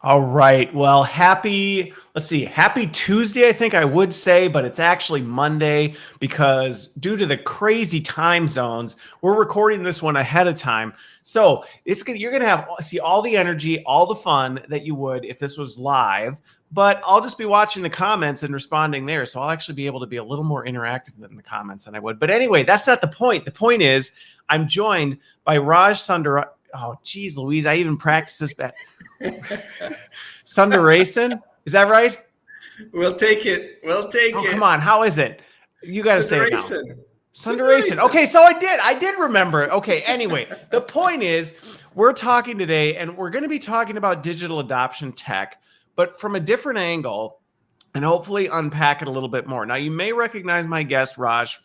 All right. Well, happy Tuesday, I think I would say, but it's actually Monday because due to the crazy time zones, we're recording this one ahead of time. So you're going to see all the energy, all the fun that you would if this was live, but I'll just be watching the comments and responding there. So I'll actually be able to be a little more interactive than the comments than I would. But anyway, that's not the point. The point is I'm joined by Raj Sundarason. Oh, geez, Louise, I even practiced this back. Sundarason, is that right? We'll take it. Oh, come on. How is it? You got to say it now. Sundarason. Okay, so I did remember it. Okay, anyway, the point is we're talking today and we're going to be talking about digital adoption tech, but from a different angle and hopefully unpack it a little bit more. Now, you may recognize my guest, Raj,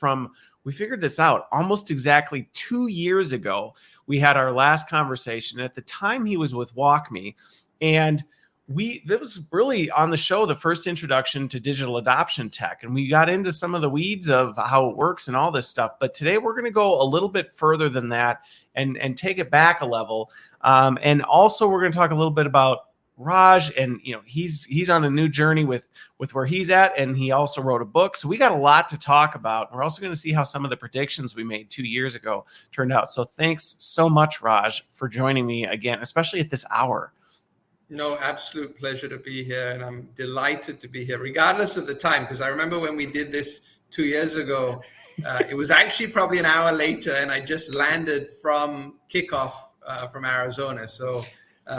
we figured this out almost exactly 2 years ago. We had our last conversation. At the time, he was with WalkMe, and that was really on the show, the first introduction to digital adoption tech. And we got into some of the weeds of how it works and all this stuff. But today we're going to go a little bit further than that and take it back a level. And also we're going to talk a little bit about Raj, and he's on a new journey with where he's at, and he also wrote a book. So we got a lot to talk about. We're also going to see how some of the predictions we made 2 years ago turned out. So thanks so much, Raj, for joining me again, especially at this hour. No, absolute pleasure to be here, and I'm delighted to be here, regardless of the time, because I remember when we did this 2 years ago, it was actually probably an hour later, and I just landed from kickoff from Arizona. So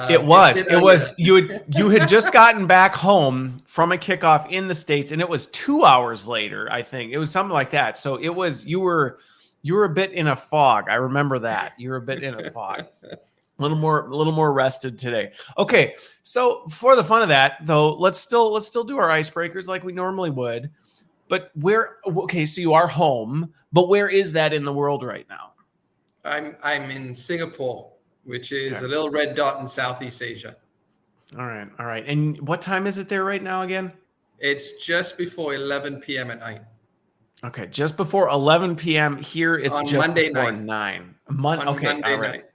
it was you had just gotten back home from a kickoff in the States, and it was 2 hours later, I think. It was something like that. So it was you were a bit in a fog. I remember that. You were a bit in a fog. A little more rested today. Okay, so for the fun of that, though, let's still do our icebreakers like we normally would. But so you are home, but where is that in the world right now? I'm in Singapore, which is a little red dot in Southeast Asia. All right. And what time is it there right now again? It's just before 11 p.m. at night. Okay, just before 11 p.m. here. It's on just Monday before night. 9. Monday all right. night.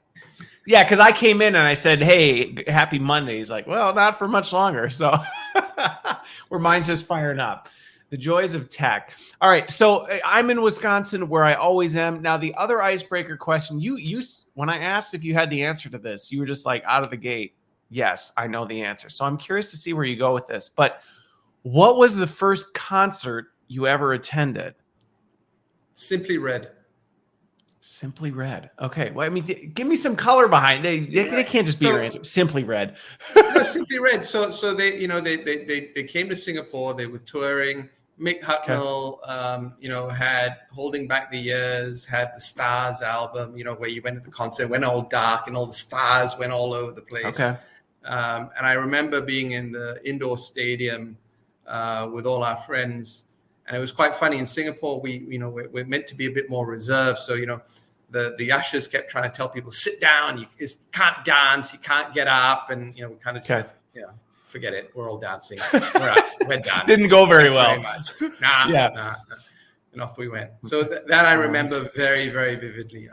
Yeah, because I came in and I said, hey, happy Monday. He's like, well, not for much longer. So where mine's just firing up. The joys of tech. All right, so I'm in Wisconsin, where I always am. Now, the other icebreaker question, you when I asked if you had the answer to this, you were just like out of the gate, yes, I know the answer. So I'm curious to see where you go with this. But what was the first concert you ever attended? Simply Red. Simply Red. Okay. Well, I mean, give me some color behind. They can't just be your answer. Simply Red. No, Simply Red. So they they came to Singapore. They were touring. Mick Hucknall, had Holding Back the Years, had the Stars album. Where you went to the concert, went all dark, and all the stars went all over the place. Okay. And I remember being in the indoor stadium with all our friends. And it was quite funny. In Singapore, we're meant to be a bit more reserved. So, the ushers kept trying to tell people, sit down, you can't dance, you can't get up. And, we kind of said, forget it. We're all dancing. We're done. Didn't go very well. Very much. Nah. And off we went. So that I remember very, very vividly.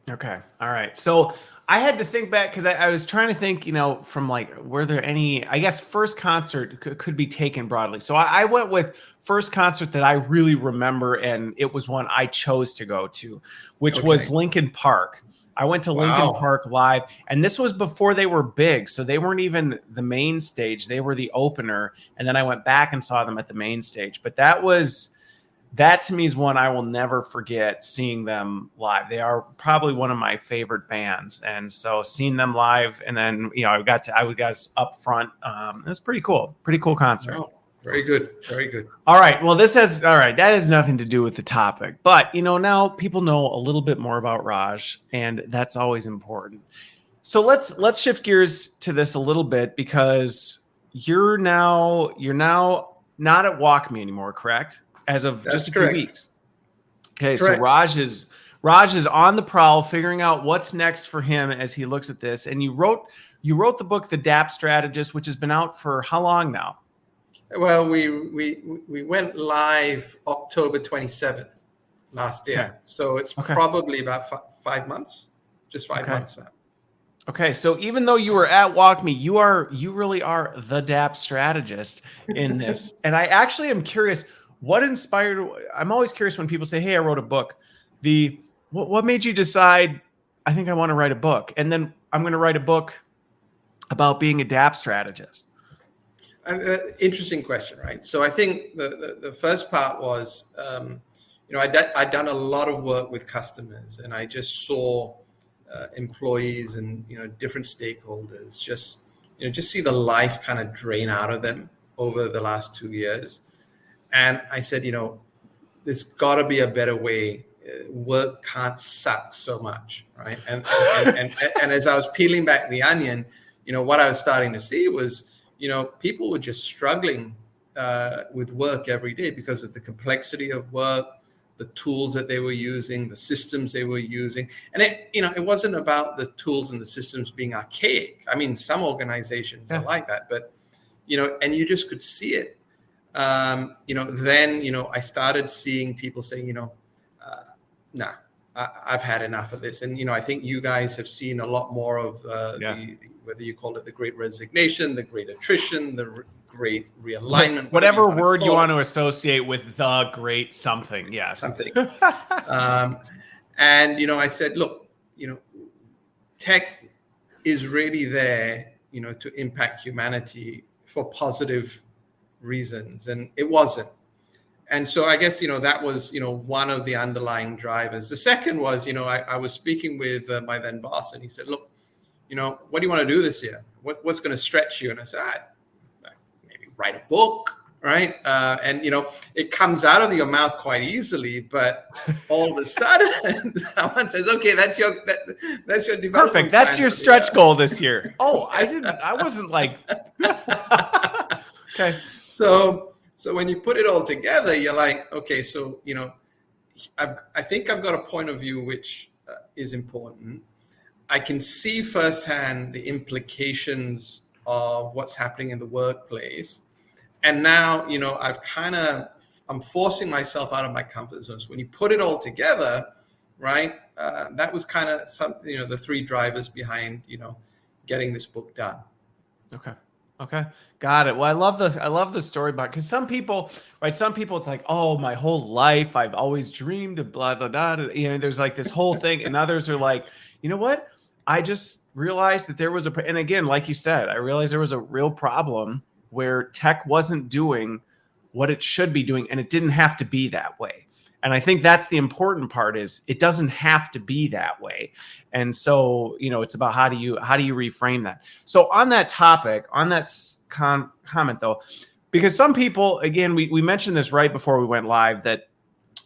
Okay. All right. So I had to think back because I was trying to think, from were there any, I guess, first concert could be taken broadly. So I went with first concert that I really remember, and it was one I chose to go to, which was Linkin Park. I went to Linkin Park live, and this was before they were big. So they weren't even the main stage. They were the opener. And then I went back and saw them at the main stage. But that to me is one I will never forget, seeing them live. They are probably one of my favorite bands. And so seeing them live, and then, I was up front. It was pretty cool. Pretty cool concert. Oh, very good. Very good. All right. Well, that has nothing to do with the topic, but now people know a little bit more about Raj, and that's always important. So let's shift gears to this a little bit, because you're now not at WalkMe anymore, correct? As of just a few weeks. Okay, correct. So Raj is on the prowl, figuring out what's next for him as he looks at this. And you wrote the book, The DAP Strategist, which has been out for how long now? Well, we went live October 27th last year. Okay. So it's probably about 5 months, just 5 months now. Okay, so even though you were at WalkMe, you really are the DAP strategist in this. And I actually am curious, what inspired? I'm always curious when people say, "Hey, I wrote a book." What made you decide? I think I want to write a book, and then I'm going to write a book about being a DAP strategist. Interesting question, right? So I think the first part was, I'd done a lot of work with customers, and I just saw employees and different stakeholders just see the life kind of drain out of them over the last 2 years. And I said, there's got to be a better way. Work can't suck so much, right? And as I was peeling back the onion, what I was starting to see was, people were just struggling with work every day because of the complexity of work, the tools that they were using, the systems they were using. And it wasn't about the tools and the systems being archaic. I mean, some organizations are like that, but, and you just could see it. Then, I started seeing people saying, nah, I've had enough of this. And, I think you guys have seen a lot more of whether you call it the great resignation, the great attrition, the great realignment. Whatever word you want to associate with the great something. Yes. Something. And, I said, look, tech is really there, to impact humanity for positive reasons. And it wasn't. And so I guess, that was, one of the underlying drivers. The second was, I was speaking with my then boss, and he said, look, what do you want to do this year? What's going to stretch you? And I said, maybe write a book, right? And, it comes out of your mouth quite easily, but all of a sudden someone says, okay, that's your development. Perfect. That's your stretch goal this year. Oh, I wasn't like, okay. So when you put it all together, you're like, okay, so, I think I've got a point of view which is important. I can see firsthand the implications of what's happening in the workplace. And now, I'm forcing myself out of my comfort zone. So when you put it all together, right, that was kind of the three drivers behind, getting this book done. Okay. Got it. Well, I love the story about, because some people it's like, oh, my whole life I've always dreamed of blah, blah, blah. There's like this whole thing. And others are like, you know what? I just realized that there was and again, like you said, I realized there was a real problem where tech wasn't doing what it should be doing, and it didn't have to be that way. And I think that's the important part, is it doesn't have to be that way. And so, it's about how do you reframe that? So on that topic, on that comment though, because some people, again, we mentioned this right before we went live, that,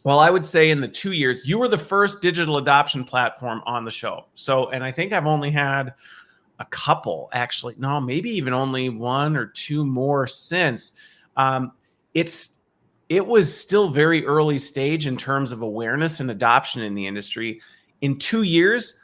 well, I would say in the 2 years, you were the first digital adoption platform on the show. So, and I think I've only had a couple, actually. No, maybe even only one or two more since. It was still very early stage in terms of awareness and adoption in the industry. In 2 years,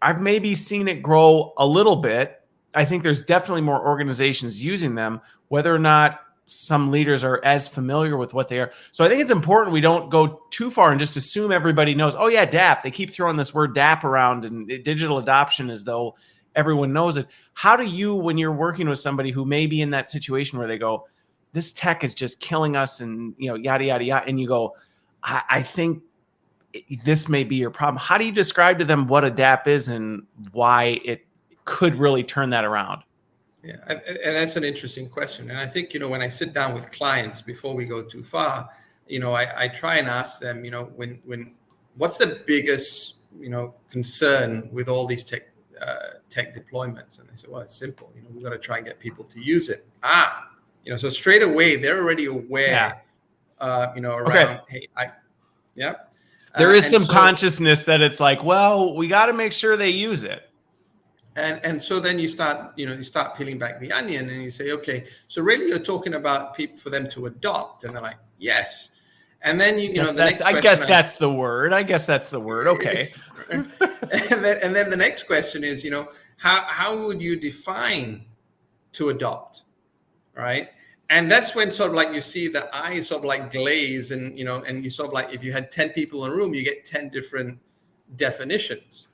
I've maybe seen it grow a little bit. I think there's definitely more organizations using them, whether or not some leaders are as familiar with what they are. So I think it's important we don't go too far and just assume everybody knows, oh yeah, DAP. They keep throwing this word DAP around and digital adoption as though everyone knows it. How do you, when you're working with somebody who may be in that situation where they go, this tech is just killing us and, yada, yada, yada. And you go, I think this may be your problem. How do you describe to them what a DAP is and why it could really turn that around? Yeah, and that's an interesting question. And I think, when I sit down with clients before we go too far, I try and ask them, what's the biggest, concern with all these tech deployments? And they say, well, it's simple. We've got to try and get people to use it. So straight away, they're already aware, around, okay. Hey, there is some consciousness that it's like, well, we got to make sure they use it. And so then you start peeling back the onion and you say, okay, so really you're talking about people for them to adopt. And they're like, yes. And then, I guess that's the word. Okay. and then the next question is, how would you define to adopt? Right. And that's when sort of like you see the eyes sort of like glaze and, and you sort of like, if you had 10 people in a room, you get 10 different definitions.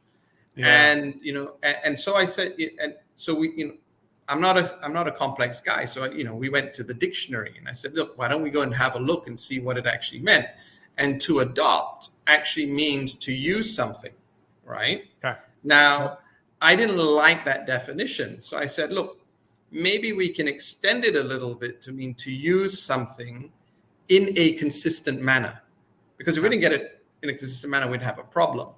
And and so I said, and so we, I'm not a complex guy, so we went to the dictionary and I said, look, why don't we go and have a look and see what it actually meant? And to adopt actually means to use something, right? Okay. Now, I didn't like that definition, so I said, look, maybe we can extend it a little bit to mean to use something in a consistent manner, because if we didn't get it in a consistent manner, we'd have a problem.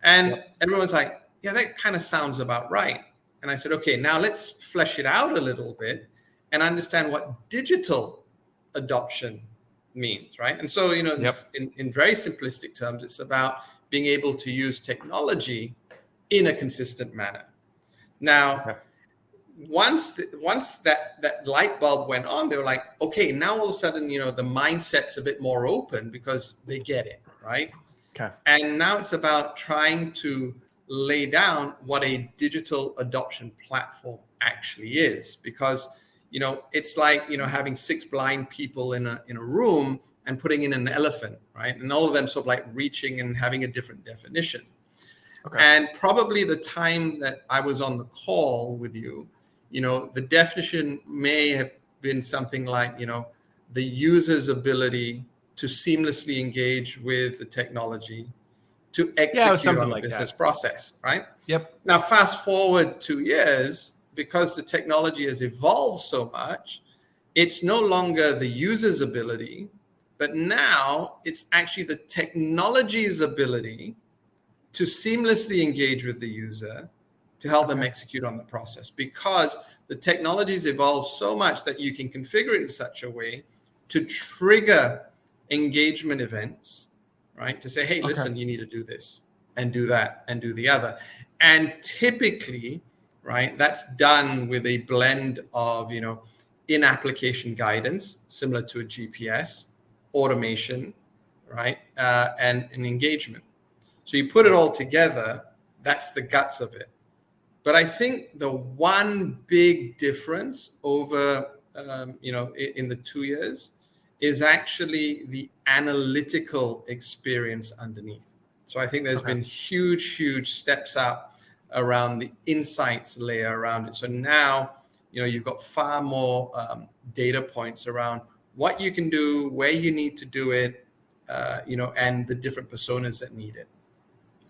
And everyone's like, yeah, that kind of sounds about right. And I said, okay, now let's flesh it out a little bit and understand what digital adoption means, right? And so, in very simplistic terms, it's about being able to use technology in a consistent manner. Now, once that light bulb went on, they were like, okay, now all of a sudden, the mindset's a bit more open because they get it, right? Okay. And now it's about trying to lay down what a digital adoption platform actually is, because it's like having 6 blind people in a room and putting in an elephant, right? And all of them sort of like reaching and having a different definition. Okay. And probably the time that I was on the call with you, the definition may have been something like the user's ability to seamlessly engage with the technology to execute on a business process, right? Yep. Now, fast forward 2 years, because the technology has evolved so much, it's no longer the user's ability, but now it's actually the technology's ability to seamlessly engage with the user to help them execute on the process, because the technology's evolved so much that you can configure it in such a way to trigger engagement events, right? To say, hey, listen, you need to do this and do that and do the other. And typically, right, that's done with a blend of, in-application guidance, similar to a GPS, automation, right, and an engagement. So you put it all together, that's the guts of it. But I think the one big difference over, in the 2 years is actually the analytical experience underneath. So I think there's been huge steps up around the insights layer around it. So now, you've got far more data points around what you can do, where you need to do it, and the different personas that need it.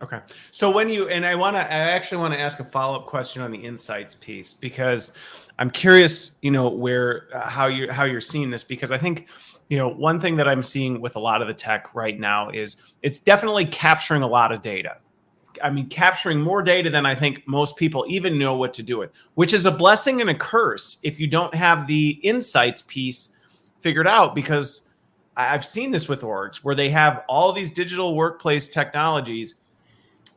Okay. So I actually want to ask a follow-up question on the insights piece, because I'm curious, how you're seeing this, because I think, one thing that I'm seeing with a lot of the tech right now is it's definitely capturing a lot of data. I mean, capturing more data than I think most people even know what to do with, which is a blessing and a curse if you don't have the insights piece figured out, because I've seen this with orgs where they have all these digital workplace technologies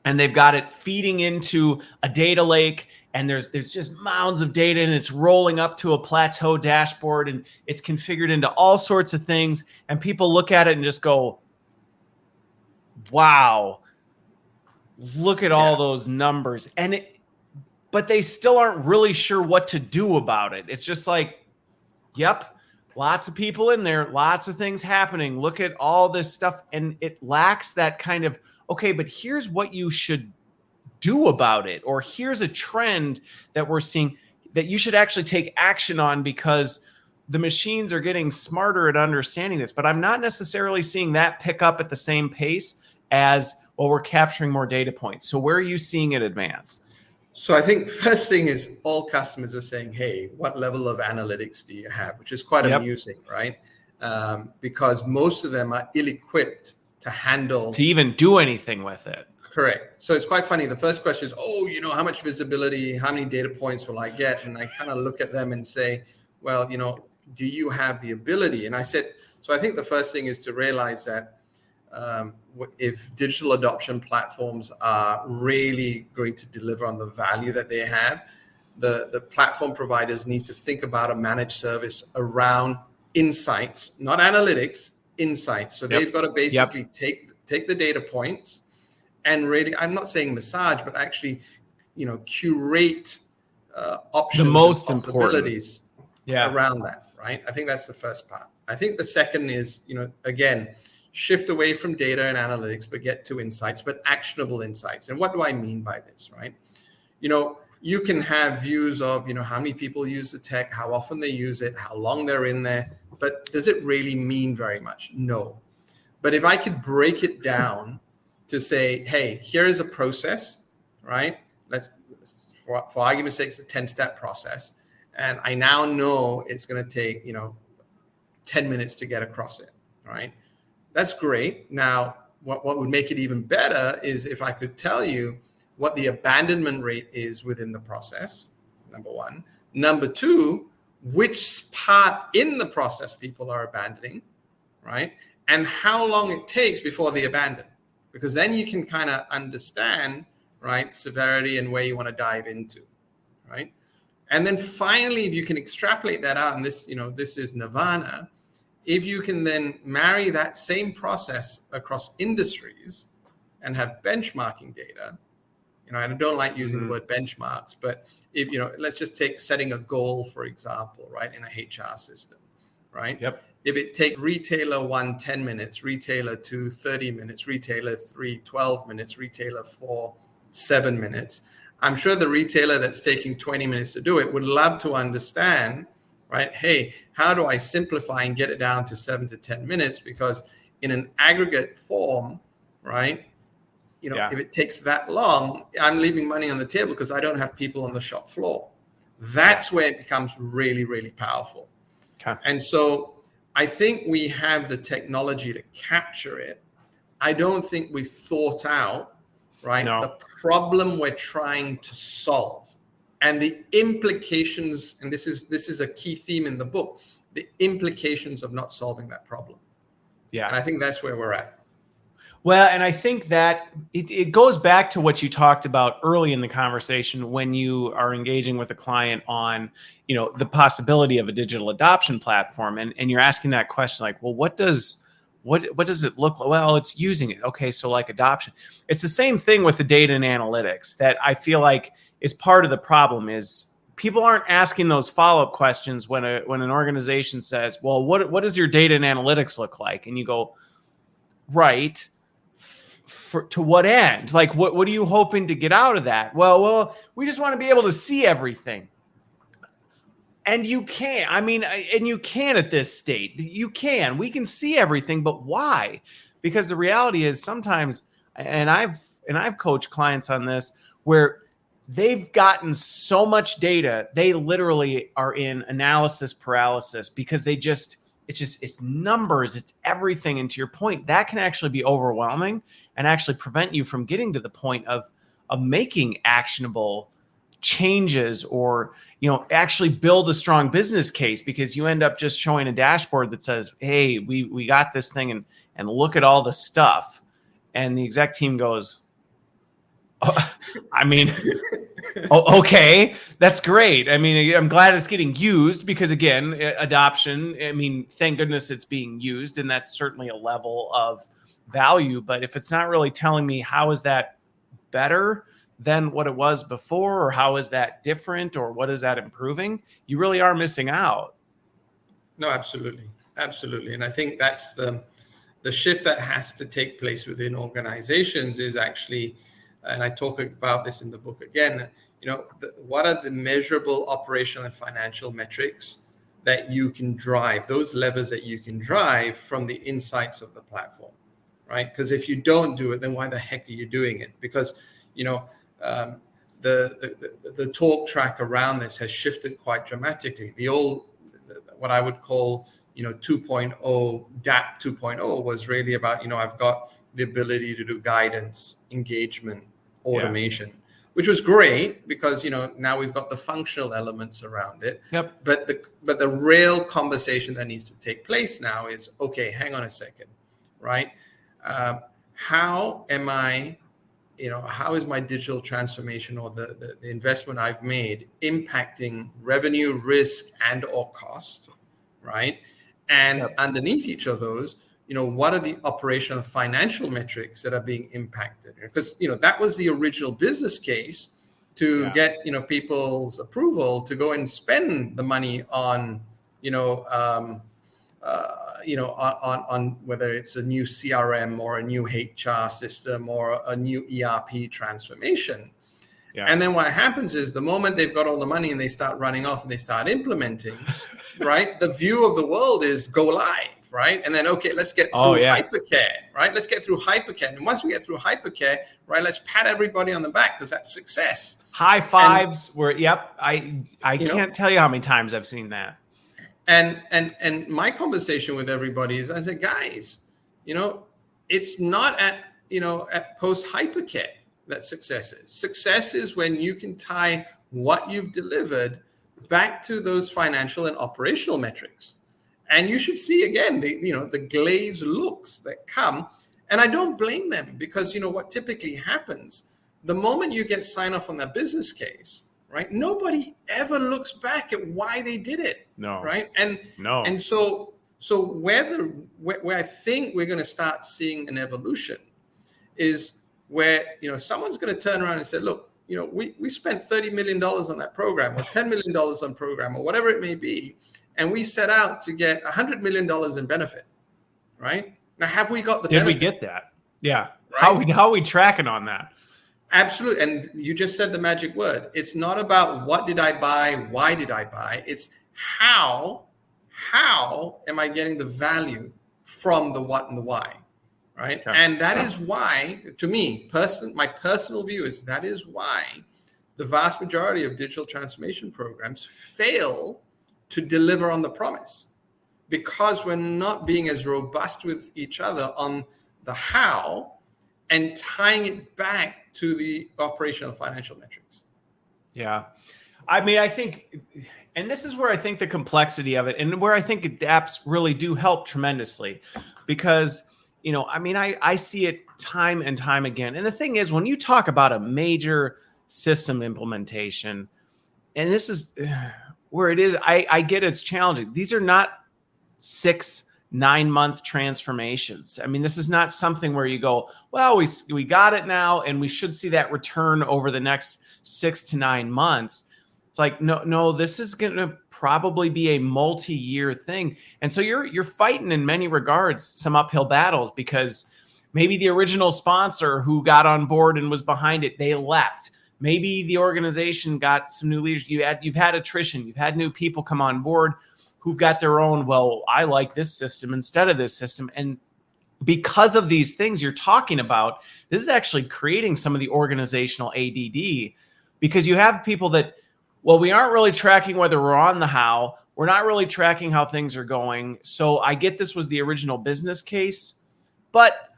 and they've got it feeding into a data lake, and there's just mounds of data, and it's rolling up to a plateau dashboard, and it's configured into all sorts of things, and people look at it and just go, wow, look at all those numbers. But they still aren't really sure what to do about it. It's just like, yep, lots of people in there, lots of things happening. Look at all this stuff. And it lacks that kind of, okay, but here's what you should do about it. Or here's a trend that we're seeing that you should actually take action on, because the machines are getting smarter at understanding this. But I'm not necessarily seeing that pick up at the same pace as, well, we're capturing more data points. So where are you seeing it advance? So I think first thing is all customers are saying, hey, what level of analytics do you have? Which is quite amusing, right? Because most of them are ill-equipped to handle. To even do anything with it. Correct. So it's quite funny. The first question is, how much visibility, how many data points will I get? And I kind of look at them and say, well, do you have the ability? And I said, so I think the first thing is to realize that if digital adoption platforms are really going to deliver on the value that they have, the platform providers need to think about a managed service around insights, not analytics, insights. So they've got to basically take the data points and really, I'm not saying massage, but actually, curate options, the most and possibilities around that, right? I think that's the first part. I think the second is, again, shift away from data and analytics, but get to insights, but actionable insights. And what do I mean by this, right? You can have views of, how many people use the tech, how often they use it, how long they're in there, but does it really mean very much? No. But if I could break it down to say, hey, here is a process, right? For argument's sake, it's a 10-step process. And I now know it's going to take, 10 minutes to get across it, right? That's great. Now, what would make it even better is if I could tell you what the abandonment rate is within the process, number one. Number two, which part in the process people are abandoning, right? And how long it takes before they abandon. Because then you can kind of understand, right, severity and where you want to dive into, right? And then finally, if you can extrapolate that out, and this is nirvana, if you can then marry that same process across industries and have benchmarking data, and I don't like using the word benchmarks, but if, let's just take setting a goal, for example, right, in a HR system, right? Yep. If it takes retailer 1, 10 minutes, retailer 2, 30 minutes, retailer 3, 12 minutes, retailer 4, 7 minutes, I'm sure the retailer that's taking 20 minutes to do it would love to understand, right? Hey, how do I simplify and get it down to 7 to 10 minutes? Because in an aggregate form, right, if it takes that long, I'm leaving money on the table because I don't have people on the shop floor. That's where it becomes really, really powerful. Okay. And so I think we have the technology to capture it. I don't think we've thought out, right, the problem we're trying to solve and the implications. And this is a key theme in the book, the implications of not solving that problem. Yeah. And I think that's where we're at. Well, and I think that it goes back to what you talked about early in the conversation when you are engaging with a client on, the possibility of a digital adoption platform. And you're asking that question like, well, what does it look like? Well, it's using it. Okay, so like adoption. It's the same thing with the data and analytics that I feel like is part of the problem is people aren't asking those follow-up questions when an organization says, well, what does your data and analytics look like? And you go, right. To what end? Like, what are you hoping to get out of that? Well, we just want to be able to see everything. And you can. And you can at this state. You can. We can see everything, but why? Because the reality is sometimes, and I've coached clients on this, where they've gotten so much data, they literally are in analysis paralysis because it's numbers, it's everything. And to your point, that can actually be overwhelming and actually prevent you from getting to the point of making actionable changes or, actually build a strong business case, because you end up just showing a dashboard that says, hey, we got this thing and look at all the stuff. And the exec team goes, okay, that's great. I'm glad it's getting used because, again, adoption, thank goodness it's being used. And that's certainly a level of value. But if it's not really telling me how is that better than what it was before, or how is that different, or what is that improving, you really are missing out. No, absolutely. Absolutely. And I think that's the shift that has to take place within organizations is actually, and I talk about this in the book again, what are the measurable operational and financial metrics that you can drive, those levers that you can drive from the insights of the platform, right? Because if you don't do it, then why the heck are you doing it? Because, the talk track around this has shifted quite dramatically. The old, what I would call, 2.0, DAP 2.0 was really about, I've got the ability to do guidance, engagement, automation, which was great because, now we've got the functional elements around it. Yep. But the real conversation that needs to take place now is, okay, hang on a second, right? How am I, how is my digital transformation or the investment I've made impacting revenue, risk, and or cost, right? And underneath each of those, what are the operational financial metrics that are being impacted? Because, that was the original business case to get, people's approval to go and spend the money on, on whether it's a new CRM or a new HR system or a new ERP transformation. Yeah. And then what happens is the moment they've got all the money and they start running off and they start implementing, right? The view of the world is go live, right? And then, okay, let's get through hypercare, right? Let's get through hypercare. And once we get through hypercare, right, let's pat everybody on the back because that's success. High fives I can't tell you how many times I've seen that. And my conversation with everybody is, I said, guys, it's not at post hypercare that success is. Success is when you can tie what you've delivered back to those financial and operational metrics. And you should see again the glazed looks that come. And I don't blame them, because what typically happens, the moment you get sign off on that business case, right, nobody ever looks back at why they did it. No. Right. And so where I think we're going to start seeing an evolution is where someone's going to turn around and say, look, we spent $30 million on that program, or $10 million on program, or whatever it may be, and we set out to get $100 million in benefit, right? Now, have we got the benefit? Did we get that? Yeah. Right? How are we tracking on that? Absolutely. And you just said the magic word. It's not about what did I buy, why did I buy? It's how am I getting the value from the what and the why? Right. Okay. And that is why, to me, my personal view is that is why the vast majority of digital transformation programs fail to deliver on the promise, because we're not being as robust with each other on the how and tying it back to the operational financial metrics. Yeah. I mean, I think, and this is where I think the complexity of it, and where I think DAPs really do help tremendously, because I see it time and time again. And the thing is, when you talk about a major system implementation, and this is where it is, I get it's challenging. These are not 6-9 month transformations. I mean, this is not something where you go, well, we got it now, and we should see that return over the next 6 to 9 months. It's like, no, this is going to probably be a multi-year thing. And so you're fighting in many regards some uphill battles, because maybe the original sponsor who got on board and was behind it, they left. Maybe the organization got some new leaders. You've had attrition. You've had new people come on board who've got their own, well, I like this system instead of this system. And because of these things you're talking about, this is actually creating some of the organizational ADD, because you have people that, well, we aren't really tracking whether we're on the how. We're not really tracking how things are going. So I get this was the original business case, but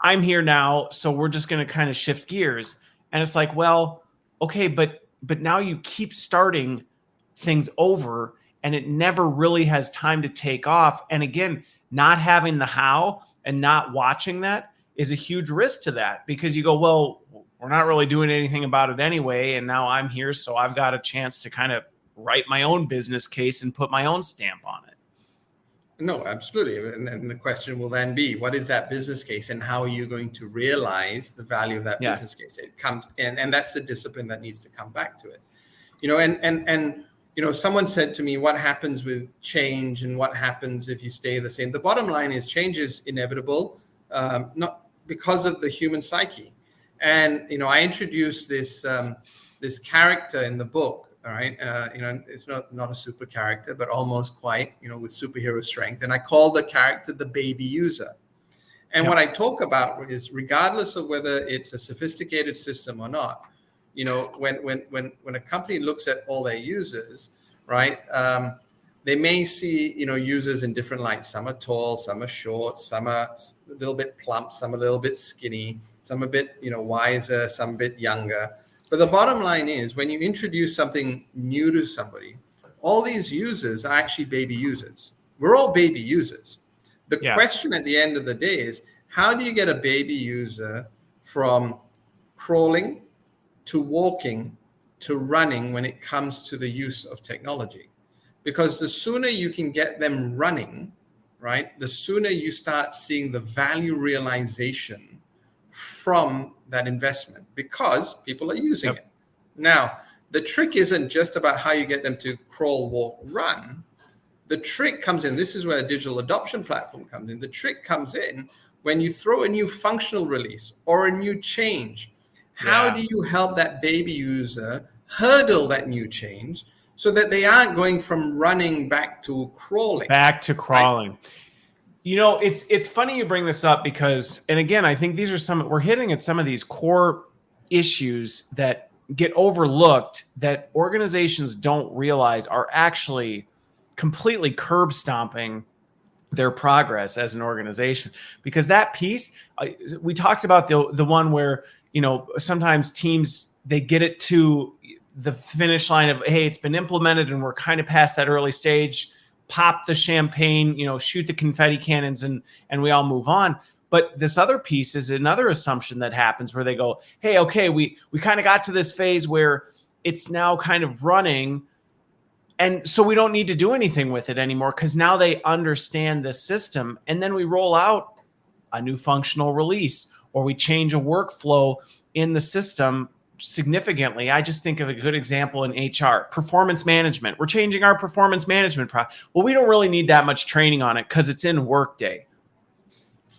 I'm here now, so we're just going to kind of shift gears. And it's like, well, okay, but now you keep starting things over, and it never really has time to take off. And again, not having the how and not watching that is a huge risk to that, because you go, well, we're not really doing anything about it anyway, and now I'm here, so I've got a chance to kind of write my own business case and put my own stamp on it. No, absolutely. And the question will then be, what is that business case, and how are you going to realize the value of that business case? It comes, and that's the discipline that needs to come back to it. Someone said to me, what happens with change and what happens if you stay the same? The bottom line is change is inevitable, not because of the human psyche. And, I introduced this character in the book. All right. It's not a super character, but almost quite, with superhero strength. And I call the character the baby user. And what I talk about is, regardless of whether it's a sophisticated system or not, when a company looks at all their users, right, they may see, users in different lights. Some are tall, some are short, some are a little bit plump, some a little bit skinny, some a bit, wiser, some a bit younger. But the bottom line is, when you introduce something new to somebody, all these users are actually baby users. We're all baby users. The question at the end of the day is, how do you get a baby user from crawling to walking to running when it comes to the use of technology? Because the sooner you can get them running, right, the sooner you start seeing the value realization from that investment, because people are using it. Now, the trick isn't just about how you get them to crawl, walk, run. The trick comes in. This is where a digital adoption platform comes in. The trick comes in when you throw a new functional release or a new change. How do you help that baby user hurdle that new change so that they aren't going from running back to crawling? Right? You know, it's funny you bring this up because, and again, I think these are we're hitting at some of these core issues that get overlooked that organizations don't realize are actually completely curb stomping their progress as an organization. Because that piece, we talked about the one where, you know, sometimes teams, they get it to the finish line of, hey, it's been implemented and we're kind of past that early stage, pop the champagne, you know, shoot the confetti cannons, and we all move on. But this other piece is another assumption that happens where they go, hey, okay, we kind of got to this phase where it's now kind of running, and so we don't need to do anything with it anymore because now they understand the system. And then we roll out a new functional release, or we change a workflow in the system significantly. I just think of a good example in HR, performance management. We're changing our performance management well, we don't really need that much training on it because it's in Workday.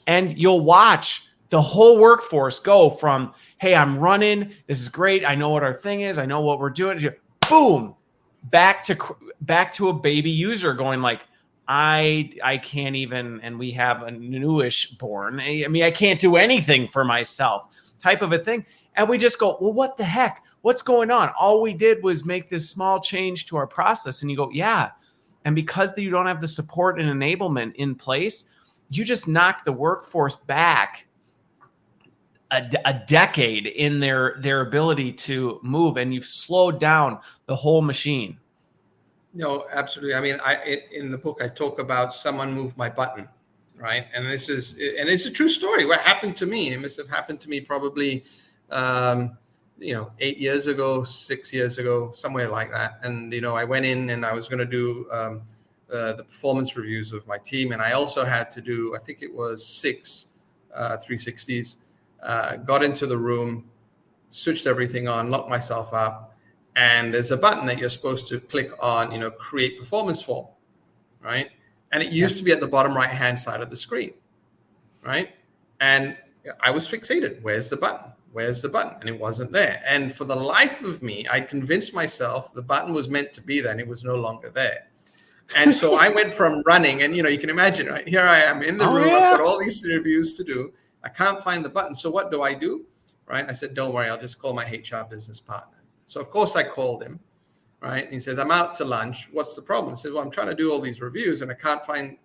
And you'll watch the whole workforce go from, hey, I'm running, this is great, I know what our thing is, I know what we're doing, boom, back to a baby user going like, I can't even, and we have a newish born, I mean, I can't do anything for myself type of a thing. And we just go, well, what the heck? What's going on? All we did was make this small change to our process. And you go, yeah. And because you don't have the support and enablement in place, you just knock the workforce back a decade in their ability to move, and you've slowed down the whole machine. No, absolutely. I mean, in the book, I talk about someone moved my button, right? And it's a true story. What happened to me? It must have happened to me probably 8 years ago, 6 years ago, somewhere like that. And, you know, I went in and I was going to do the performance reviews of my team. And I also had to do, I think it was 6 360s, got into the room, switched everything on, locked myself up. And there's a button that you're supposed to click on, you know, create performance form, right? And it used to be at the bottom right-hand side of the screen, right? And I was fixated. Where's the button? Where's the button? And it wasn't there. And for the life of me, I convinced myself the button was meant to be there and it was no longer there. And so I went from running, and, you know, you can imagine, right? Here I am in the room. Yeah. I've got all these reviews to do. I can't find the button. So what do? Right? I said, don't worry, I'll just call my HR business partner. So of course I called him, right? And he says, I'm out to lunch. What's the problem? I said, well, I'm trying to do all these reviews and I can't find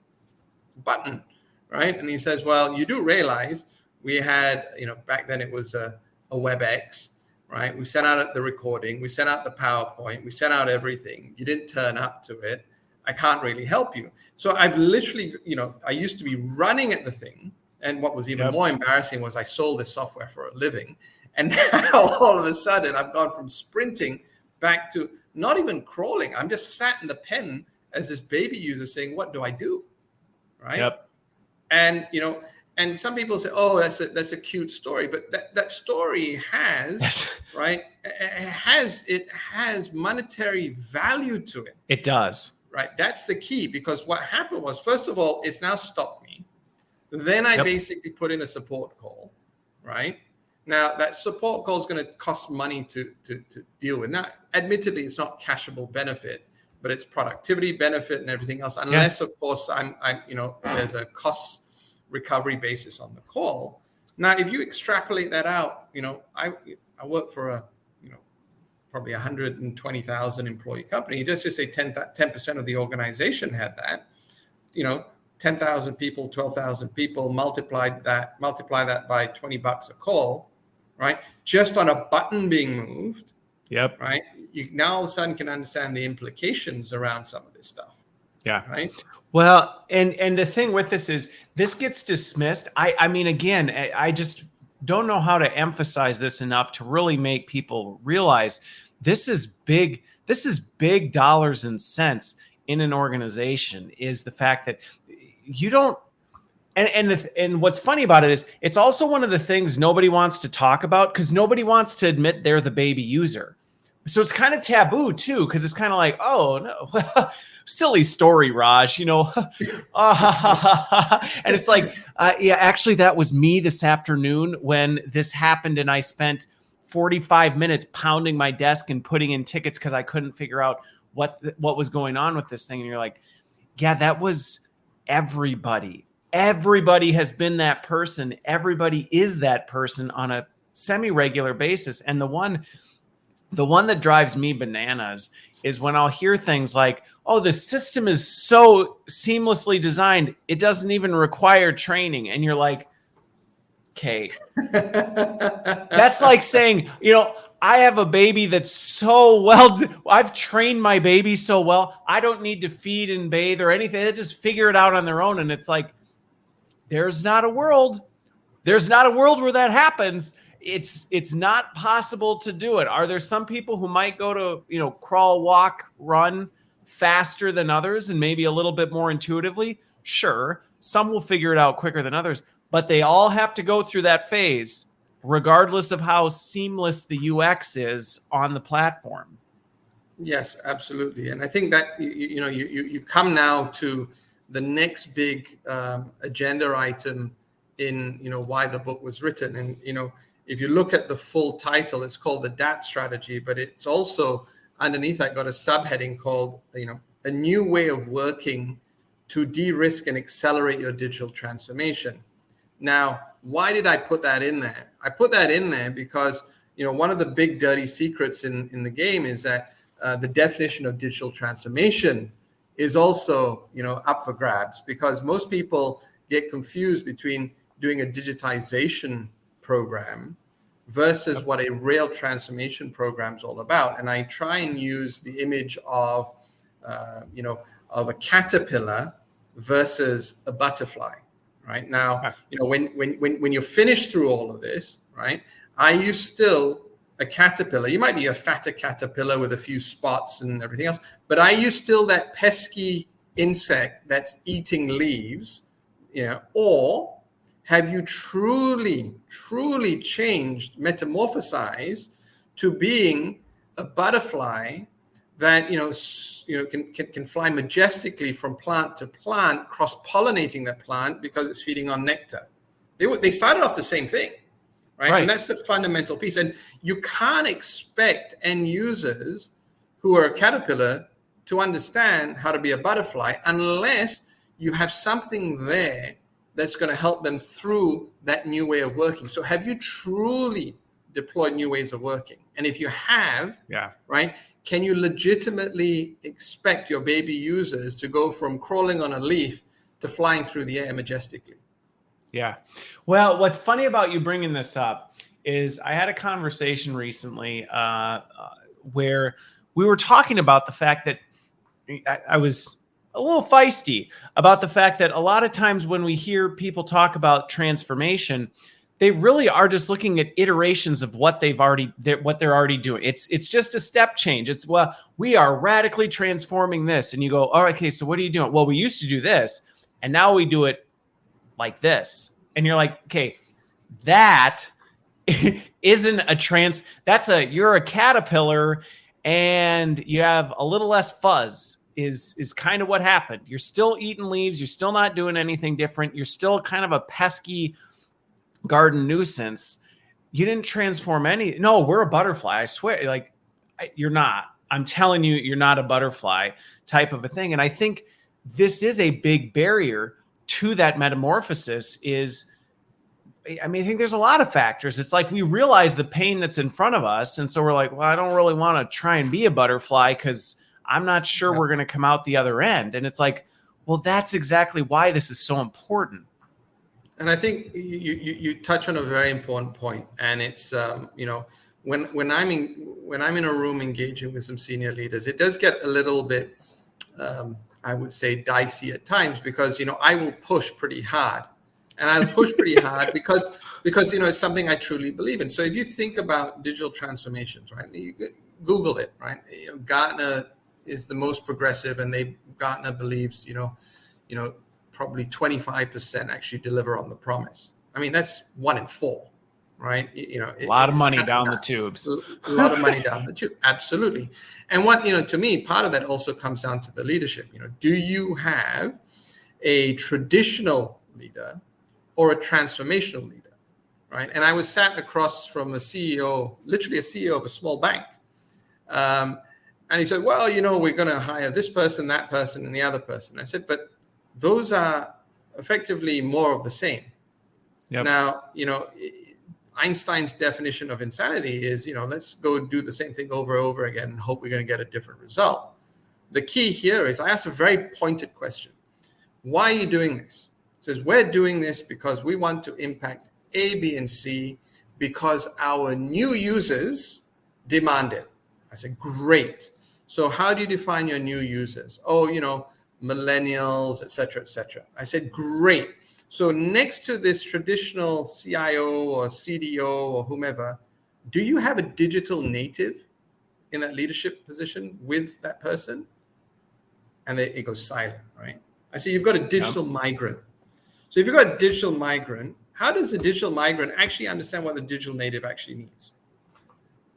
the button, right? And he says, well, you do realize we had, you know, back then it was a WebEx, right? We sent out the recording, we sent out the PowerPoint, we sent out everything. You didn't turn up to it. I can't really help you. So I've literally, you know, I used to be running at the thing. And what was even more embarrassing was I sold this software for a living. And now all of a sudden I've gone from sprinting back to not even crawling. I'm just sat in the pen as this baby user saying, what do I do? Right. Yep. And, you know, and some people say, oh, that's a cute story. But that story has, right, it has monetary value to it. It does. Right. That's the key, because what happened was, first of all, it's now stopped me. Then I basically put in a support call, right? Now, that support call is going to cost money to deal with. Now, admittedly, it's not cashable benefit, but it's productivity benefit and everything else. Unless, of course, I'm you know, there's a cost recovery basis on the call. Now, if you extrapolate that out, you know, I work for a, you know, probably 120,000 employee company. Let's just say 10% of the organization had that, you know, 10,000 people, 12,000 people, multiply that by $20 a call, right? Just on a button being moved. Yep. Right. You now all of a sudden can understand the implications around some of this stuff. Yeah. Right. Well, and the thing with this is this gets dismissed. I mean, again, I just don't know how to emphasize this enough to really make people realize this is big. This is big dollars and cents in an organization, is the fact that you don't. And what's funny about it is it's also one of the things nobody wants to talk about, because nobody wants to admit they're the baby user. So it's kind of taboo too, because it's kind of like, oh no. silly story, Raj, and it's like, yeah, actually that was me this afternoon when this happened. And I spent 45 minutes pounding my desk and putting in tickets because I couldn't figure out what was going on with this thing. And you're like, yeah, that was everybody. Everybody has been that person. Everybody is that person on a semi-regular basis. And the one that drives me bananas is when I'll hear things like, oh, the system is so seamlessly designed, it doesn't even require training. And you're like, okay. That's like saying, I have a baby that's so well, I've trained my baby so well, I don't need to feed and bathe or anything. They just figure it out on their own. And it's like, there's not a world where that happens. It's not possible to do it. Are there some people who might go to, crawl, walk, run faster than others and maybe a little bit more intuitively? Sure. Some will figure it out quicker than others, but they all have to go through that phase regardless of how seamless the UX is on the platform. Yes, absolutely. And I think that, you come now to the next big agenda item in, why the book was written. And, if you look at the full title, it's called the DAP Strategy, but it's also underneath that got a subheading called, a new way of working to de-risk and accelerate your digital transformation. Now, why did I put that in there? I put that in there because, one of the big dirty secrets in the game is that the definition of digital transformation is also, up for grabs, because most people get confused between doing a digitization program versus what a real transformation program is all about. And I try and use the image of, of a caterpillar versus a butterfly. Right now, when you're finished through all of this, right? Are you still a caterpillar? You might be a fatter caterpillar with a few spots and everything else, but are you still that pesky insect that's eating leaves? Or have you truly changed, metamorphosized to being a butterfly that can fly majestically from plant to plant, cross-pollinating that plant because it's feeding on nectar? They started off the same thing, right? And that's the fundamental piece. And you can't expect end users who are a caterpillar to understand how to be a butterfly unless you have something there that's going to help them through that new way of working. So have you truly deployed new ways of working? And if you have, right, can you legitimately expect your baby users to go from crawling on a leaf to flying through the air majestically? Yeah. Well, what's funny about you bringing this up is I had a conversation recently where we were talking about the fact that I was a little feisty about the fact that a lot of times when we hear people talk about transformation, they really are just looking at iterations of what they're already doing. It's just a step change. It's, well, we are radically transforming this. And you go, all right, okay, so what are you doing? Well, we used to do this and now we do it like this. And you're like, okay, that isn't a you're a caterpillar and you have a little less fuzz is kind of what happened. You're still eating leaves. You're still not doing anything different. You're still kind of a pesky garden nuisance. You didn't transform no, we're a butterfly. I swear, you're not. I'm telling you, you're not a butterfly type of a thing. And I think this is a big barrier to that metamorphosis I think there's a lot of factors. It's like we realize the pain that's in front of us. And so we're like, well, I don't really want to try and be a butterfly because I'm not sure we're going to come out the other end. And it's like, well, that's exactly why this is so important. And I think you touch on a very important point. And it's, when I'm in a room engaging with some senior leaders, it does get a little bit, I would say, dicey at times because, I will push pretty hard. And I'll push pretty hard because it's something I truly believe in. So if you think about digital transformations, right? You Google it, right? Gartner is the most progressive, and Gartner believes, probably 25% actually deliver on the promise. I mean, that's 1 in 4, right? You know, A lot of it's money kind of down the nuts. tubes. A lot of money down the tube. Absolutely. And what, you know, to me, part of that also comes down to the leadership. You know, do you have a traditional leader or a transformational leader, right? And I was sat across from a CEO, literally a CEO of a small bank. And he said, well, you know, we're going to hire this person, that person, and the other person. I said, but those are effectively more of the same. Yep. Now, you know, Einstein's definition of insanity is, you know, let's go do the same thing over and over again and hope we're going to get a different result. The key here is I asked a very pointed question. Why are you doing this? It says, we're doing this because we want to impact A, B, and C because our new users demand it. I said, great. So how do you define your new users? Oh, you know, millennials, et cetera, et cetera. I said, great. So next to this traditional CIO or CDO or whomever, do you have a digital native in that leadership position with that person? And it goes silent, right? I say, you've got a digital migrant. So if you've got a digital migrant, how does the digital migrant actually understand what the digital native actually needs?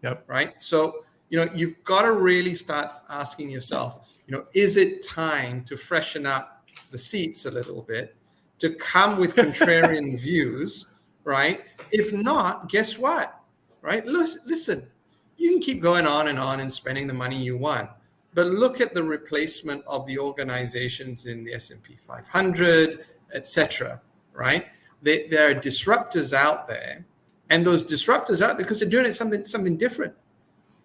Yep. Right? So, you know, you've got to really start asking yourself, you know, is it time to freshen up the seats a little bit, to come with contrarian views, right? If not, guess what, right? Listen, you can keep going on and spending the money you want, but look at the replacement of the organizations in the S&P 500, etc., right? There are disruptors out there, and those disruptors out there because they're doing it something different.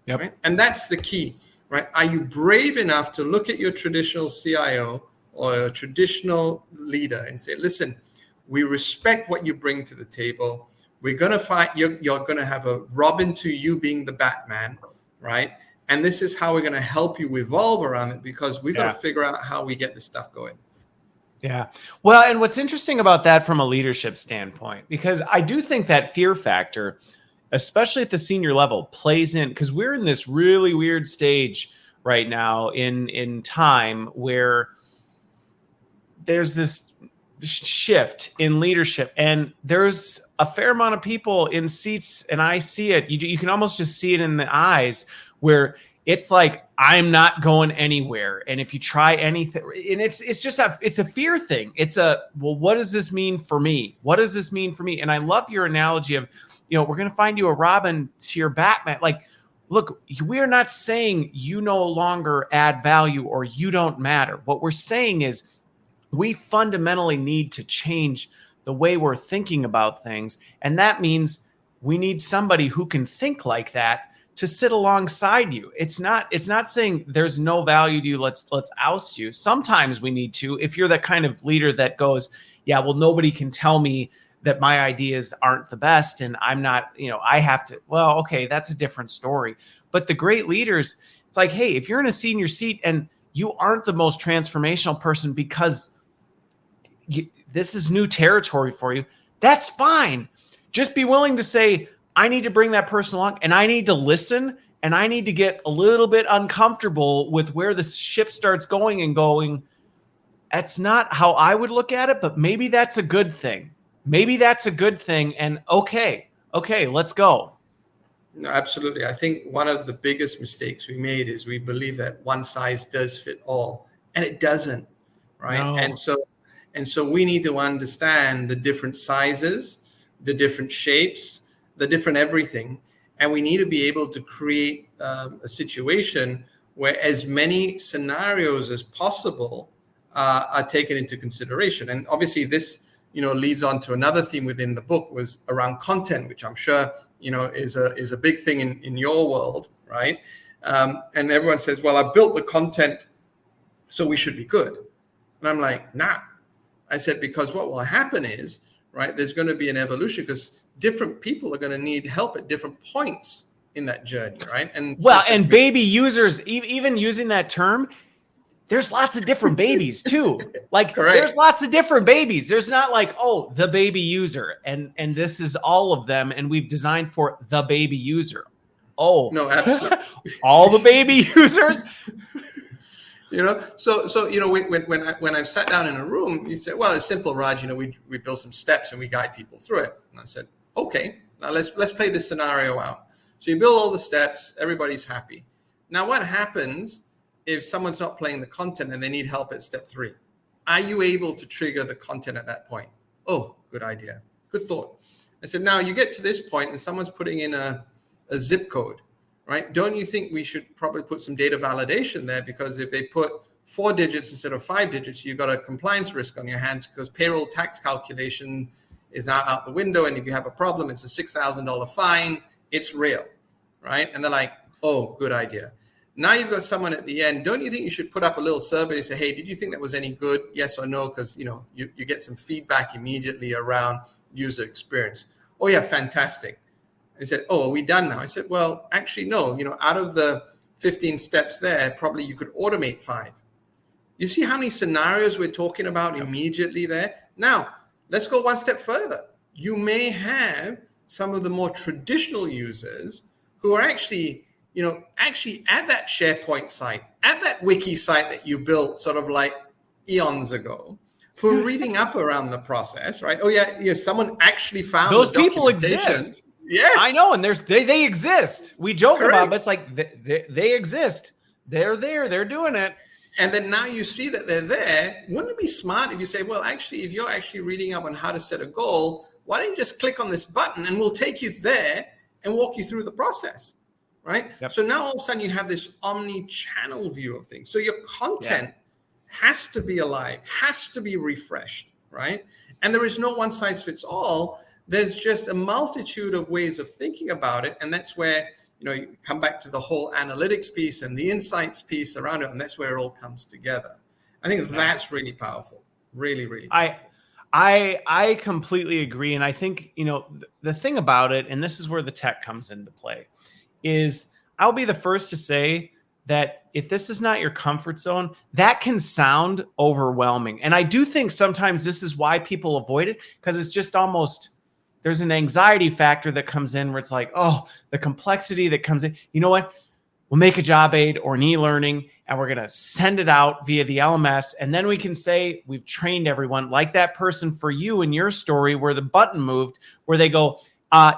Yep. Right? And that's the key, right? Are you brave enough to look at your traditional CIO or a traditional leader and say, listen, we respect what you bring to the table. We're going to fight. You're going to have a Robin to you being the Batman, right? And this is how we're going to help you evolve around it because we've got to figure out how we get this stuff going. Yeah. Well, and what's interesting about that from a leadership standpoint, because I do think that fear factor, especially at the senior level, plays in because we're in this really weird stage right now in time where there's this shift in leadership, and there's a fair amount of people in seats, and I see it. You can almost just see it in the eyes where it's like, I'm not going anywhere. And if you try anything, and it's just it's a fear thing. It's well, what does this mean for me? What does this mean for me? And I love your analogy of, you know, we're going to find you a Robin to your Batman. Like, look, we're not saying you no longer add value or you don't matter. What we're saying is we fundamentally need to change the way we're thinking about things. And that means we need somebody who can think like that to sit alongside you. It's not saying there's no value to you. Let's oust you. Sometimes we need to, if you're that kind of leader that goes, yeah, well, nobody can tell me that my ideas aren't the best and I'm not, you know, I have to, well, okay, that's a different story. But the great leaders, it's like, hey, if you're in a senior seat and you aren't the most transformational person because this is new territory for you, that's fine. Just be willing to say, I need to bring that person along and I need to listen and I need to get a little bit uncomfortable with where the ship starts going and going. That's not how I would look at it, but maybe that's a good thing. Maybe that's a good thing. And okay, let's go. No, absolutely. I think one of the biggest mistakes we made is we believe that one size does fit all, and it doesn't, right? No. And so we need to understand the different sizes, the different shapes, the different everything, and we need to be able to create a situation where as many scenarios as possible are taken into consideration. And obviously, this leads on to another theme within the book was around content, which I'm sure is a big thing in your world, right? And everyone says, well, I built the content, so we should be good. And I'm like, nah. I said, because what will happen is, right, there's going to be an evolution because different people are going to need help at different points in that journey, right? And well, and baby users, even using that term, there's lots of different babies too. Like there's lots of different babies. There's not like, oh, the baby user and this is all of them and we've designed for the baby user. Oh, no, absolutely. All the baby users. So when I've sat down in a room, you say, well, it's simple, Raj. We build some steps and we guide people through it. And I said, okay, Now let's play this scenario out. So you build all the steps, everybody's happy. Now what happens if someone's not playing the content and they need help at step 3? Are you able to trigger the content at that point? Oh, good idea. Good thought. I said, now you get to this point and someone's putting in a zip code, right? Don't you think we should probably put some data validation there? Because if they put 4 digits instead of 5 digits, you've got a compliance risk on your hands because payroll tax calculation is now out the window. And if you have a problem, it's a $6,000 fine. It's real, right? And they're like, oh, good idea. Now you've got someone at the end. Don't you think you should put up a little survey to say, hey, did you think that was any good? Yes or no? Because, you get some feedback immediately around user experience. Oh, yeah, fantastic. They said, oh, are we done now? I said, well, actually, no. Out of the 15 steps there, probably you could automate 5. You see how many scenarios we're talking about immediately there? Now, let's go one step further. You may have some of the more traditional users who are actually at that SharePoint site, at that wiki site that you built sort of like eons ago, who are reading up around the process, right? Oh yeah, someone actually found those people exist. Yes, I know, and they exist. We joke Correct. about it, but it's like they exist. They're there. They're doing it. And then now you see that they're there. Wouldn't it be smart if you say, well, actually, if you're actually reading up on how to set a goal, why don't you just click on this button and we'll take you there and walk you through the process, right? Yep. So now all of a sudden you have this omni-channel view of things. So your content has to be alive, has to be refreshed, right? And there is no one size fits all. There's just a multitude of ways of thinking about it. And that's where, you come back to the whole analytics piece and the insights piece around it. And that's where it all comes together. I think that's really powerful. Really, really powerful. I completely agree. And I think, the thing about it, and this is where the tech comes into play, is I'll be the first to say that if this is not your comfort zone, that can sound overwhelming. And I do think sometimes this is why people avoid it, because it's just almost, there's an anxiety factor that comes in where it's like, oh, the complexity that comes in. You know what? We'll make a job aid or an e-learning and we're going to send it out via the LMS. And then we can say we've trained everyone, like that person for you in your story where the button moved, where they go,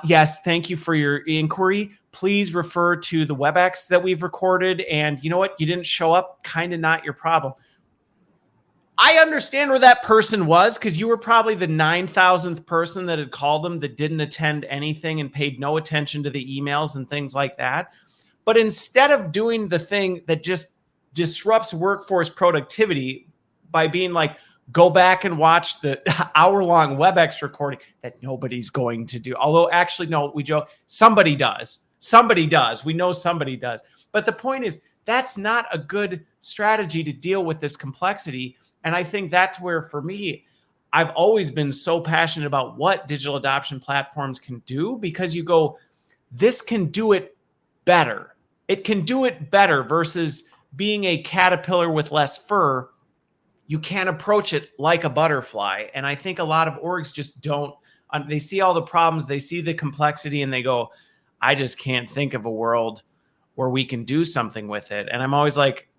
yes, thank you for your inquiry. Please refer to the WebEx that we've recorded. And you know what? You didn't show up, kind of not your problem. I understand where that person was because you were probably the 9,000th person that had called them that didn't attend anything and paid no attention to the emails and things like that. But instead of doing the thing that just disrupts workforce productivity by being like, go back and watch the hour-long WebEx recording that nobody's going to do. Although actually, no, we joke, somebody does. Somebody does. We know somebody does. But the point is, that's not a good strategy to deal with this complexity. And I think that's where, for me, I've always been so passionate about what digital adoption platforms can do, because you go, this can do it better. It can do it better versus being a caterpillar with less fur. You can't approach it like a butterfly. And I think a lot of orgs just don't, they see all the problems, they see the complexity, and they go, I just can't think of a world where we can do something with it. And I'm always like,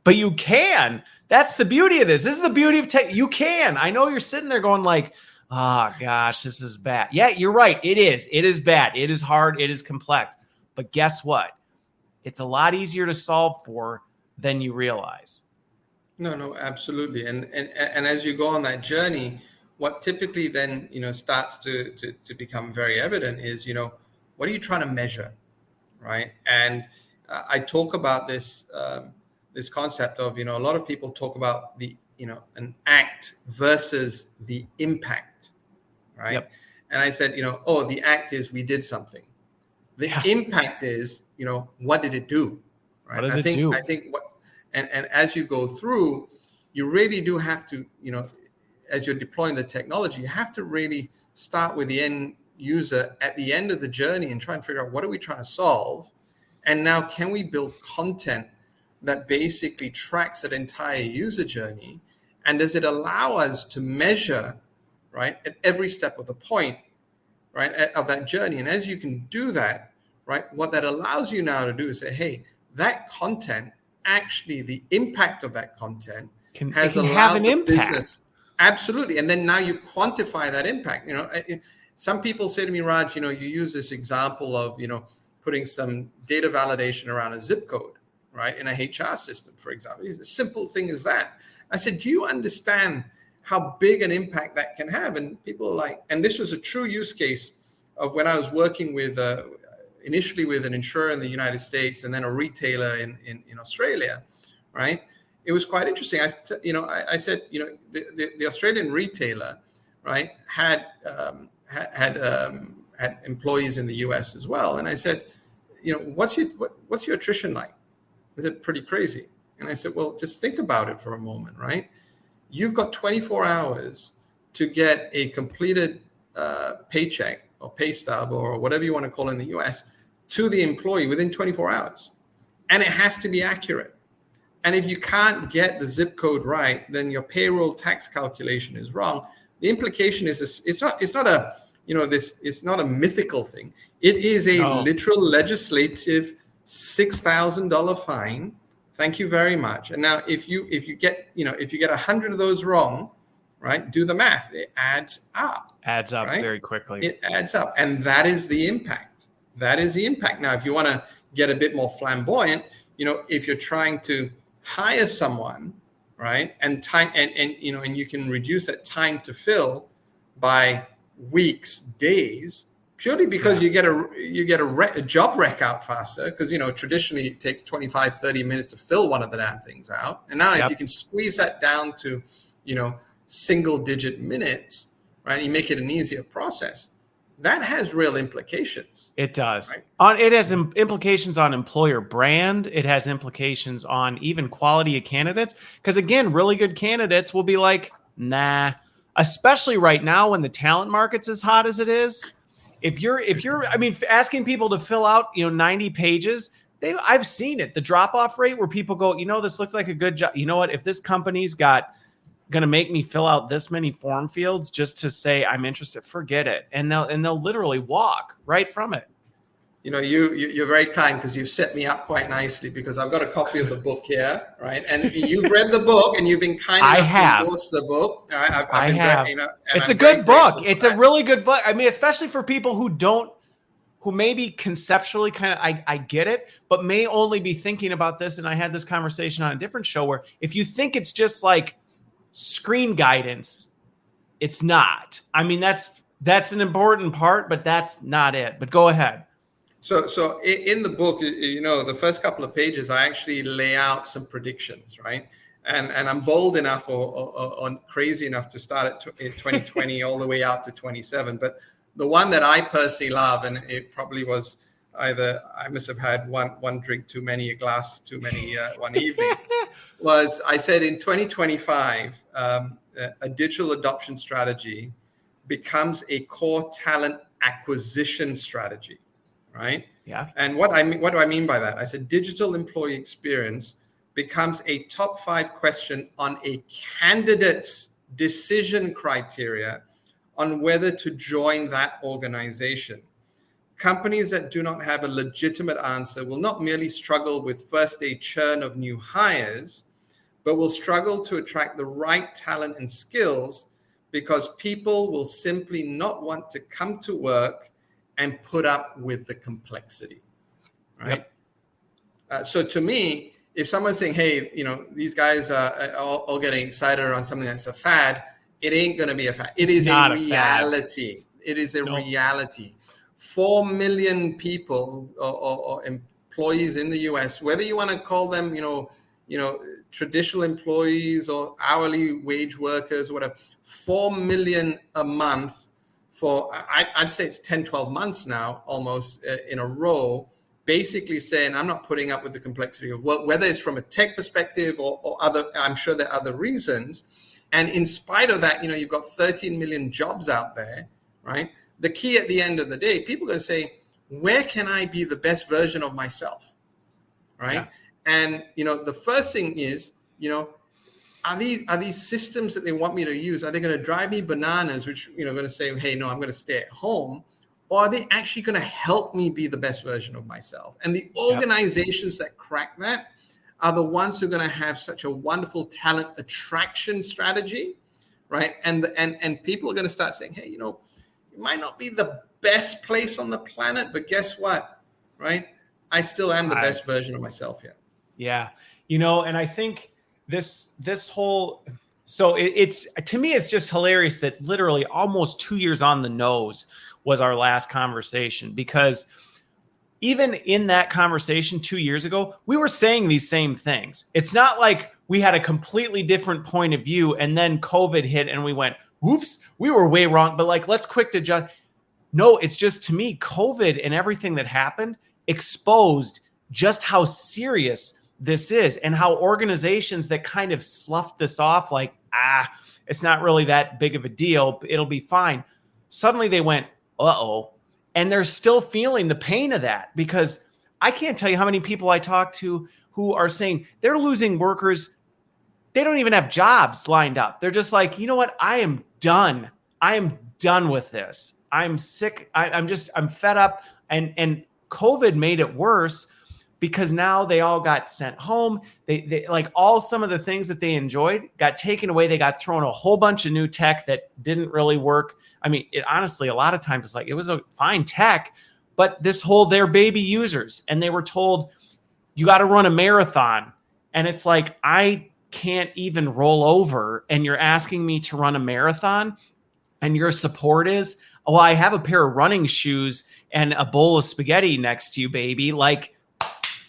but you can. That's the beauty of this. This is the beauty of tech. You can. I know you're sitting there going like, oh gosh, this is bad. Yeah, you're right. It is. It is bad. It is hard. It is complex. But guess what? It's a lot easier to solve for than you realize. No, absolutely. And as you go on that journey, what typically then, starts to become very evident is, what are you trying to measure, right? And I talk about this this concept of, a lot of people talk about the, an act versus the impact, right? Yep. And I said, the act is we did something. The impact is, what did it do, right? I think what, and as you go through, you really do have to, as you're deploying the technology, you have to really start with the end user at the end of the journey and try and figure out what are we trying to solve. And now can we build content that basically tracks that entire user journey? And does it allow us to measure, right, at every step of the point, right, of that journey? And as you can do that, right, what that allows you now to do is say, hey, that content, actually the impact of that content has allowed the business. Absolutely. And then now you quantify that impact. some people say to me, Raj, you use this example of, putting some data validation around a zip code, right, in a HR system, for example. It's a simple thing as that. I said, do you understand how big an impact that can have? And people are like, and this was a true use case of when I was working with, initially with an insurer in the United States and then a retailer in Australia, right? It was quite interesting. I said, the Australian retailer, right, had employees in the US as well. And I said, what's your attrition like? They said, pretty crazy. And I said, well, just think about it for a moment, right? You've got 24 hours to get a completed paycheck or pay stub or whatever you want to call it in the US to the employee within 24 hours. And it has to be accurate. And if you can't get the zip code right, then your payroll tax calculation is wrong. The implication is it's not a mythical thing. It is a literal legislative $6,000 fine. Thank you very much. And now if you get 100 of those wrong, right, do the math. It adds up. Adds up, right? Very quickly. It adds up. And that is the impact. That is the impact. Now, if you want to get a bit more flamboyant, if you're trying to hire someone, right, and time and you can reduce that time to fill by weeks, days, purely because you get a job rec out faster, because traditionally it takes 25-30 minutes to fill one of the damn things out. And now if you can squeeze that down to single digit minutes, right, you make it an easier process. That has real implications. It does. Right? It has implications on employer brand. It has implications on even quality of candidates. Because again, really good candidates will be like, nah. Especially right now when the talent market's as hot as it is. If you're, asking people to fill out, 90 pages, I've seen it. The drop off rate where people go, this looks like a good job. You know what? If this company's going to make me fill out this many form fields just to say I'm interested, forget it. And they'll literally walk right from it. You're very kind, because you've set me up quite nicely, because I've got a copy of the book here, right? And you've read the book and youve been kind enough to endorse the book. Right? I have. It's a good book. It's a really good book. Especially for people who maybe conceptually I get it, but may only be thinking about this. And I had this conversation on a different show where if you think it's just like screen guidance, it's not. That's an important part, but that's not it. But go ahead. So in the book, the first couple of pages, I actually lay out some predictions, right? And I'm bold enough or crazy enough to start at 2020 all the way out to 27. But the one that I personally love, and it probably was either I must have had one drink too many, a glass too many one evening, was I said in 2025, a digital adoption strategy becomes a core talent acquisition strategy. Right. Yeah. And what do I mean by that? I said digital employee experience becomes a top 5 question on a candidate's decision criteria on whether to join that organization. Companies that do not have a legitimate answer will not merely struggle with first-day churn of new hires, but will struggle to attract the right talent and skills, because people will simply not want to come to work and put up with the complexity, right? Yep. So to me, if someone's saying, hey, these guys are all getting excited around something that's a fad, it ain't going to be a fad. It is a reality. It is a reality. 4 million people or employees in the US, whether you want to call them, traditional employees or hourly wage workers, whatever, 4 million a month for, I'd say it's 10, 12 months now, almost in a row, basically saying, I'm not putting up with the complexity of work, whether it's from a tech perspective or other, I'm sure there are other reasons. And in spite of that, you've got 13 million jobs out there, right? The key at the end of the day, people are going to say, where can I be the best version of myself, right? Yeah. And, the first thing is, are these systems that they want me to use, are they going to drive me bananas, which, going to say, hey, no, I'm going to stay at home? Or are they actually going to help me be the best version of myself? And the organizations that crack that are the ones who are going to have such a wonderful talent attraction strategy, right? And people are going to start saying, hey, it might not be the best place on the planet, but guess what, right? I still am the best version of myself here. Yeah. And I think this whole, so it's, to me, it's just hilarious that literally almost 2 years on the nose was our last conversation, because even in that conversation 2 years ago, we were saying these same things. It's not like we had a completely different point of view and then COVID hit and we went, whoops, we were way wrong. But like, let's quick to judge. No, it's just, to me, COVID and everything that happened exposed just how serious this is, and how organizations that kind of sloughed this off like, it's not really that big of a deal, it'll be fine. Suddenly they went, uh-oh. And they're still feeling the pain of that, because I can't tell you how many people I talk to who are saying they're losing workers. They don't even have jobs lined up. They're just like, you know what? I am done. I am done with this. I'm sick. I'm fed up. And COVID made it worse, because now they all got sent home. They like, some of the things that they enjoyed got taken away. They got thrown a whole bunch of new tech that didn't really work. I mean, it honestly, a lot of times, it's like, it was a fine tech, but they're baby users, and they were told, you got to run a marathon. And it's like, I can't even roll over, and you're asking me to run a marathon, and your support is, well, I have a pair of running shoes and a bowl of spaghetti next to you, baby. Like,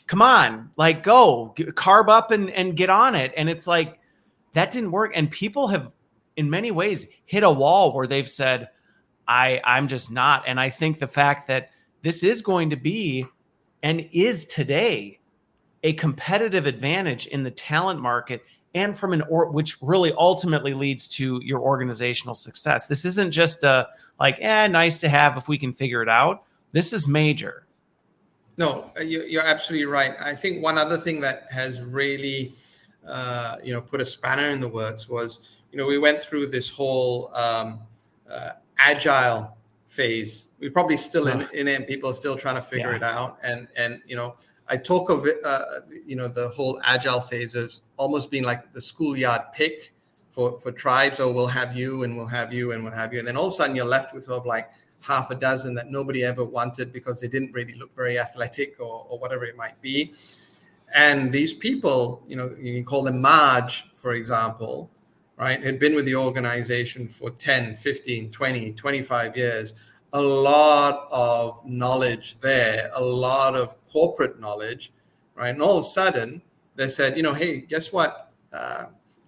come on, like, go carb up and get on it. And it's like, that didn't work. And people have, in many ways, hit a wall where they've said, I'm just not. And I think the fact that this is going to be, and is today, a competitive advantage in the talent market, and from which really ultimately leads to your organizational success. This isn't just nice to have if we can figure it out. This is major. No, you're absolutely right. I think one other thing that has really, put a spanner in the works was, we went through this whole agile phase. We're probably still in it, and people are still trying to figure it out. And I talk of it, the whole agile phase as almost being like the schoolyard pick for tribes. Oh, we'll have you, and we'll have you, and we'll have you. And then all of a sudden you're left with sort of like half a dozen that nobody ever wanted because they didn't really look very athletic or whatever it might be. And these people, you can call them Marge, for example, right, had been with the organization for 10, 15, 20, 25 years. A lot of knowledge there, a lot of corporate knowledge, right? And all of a sudden they said, hey, guess what?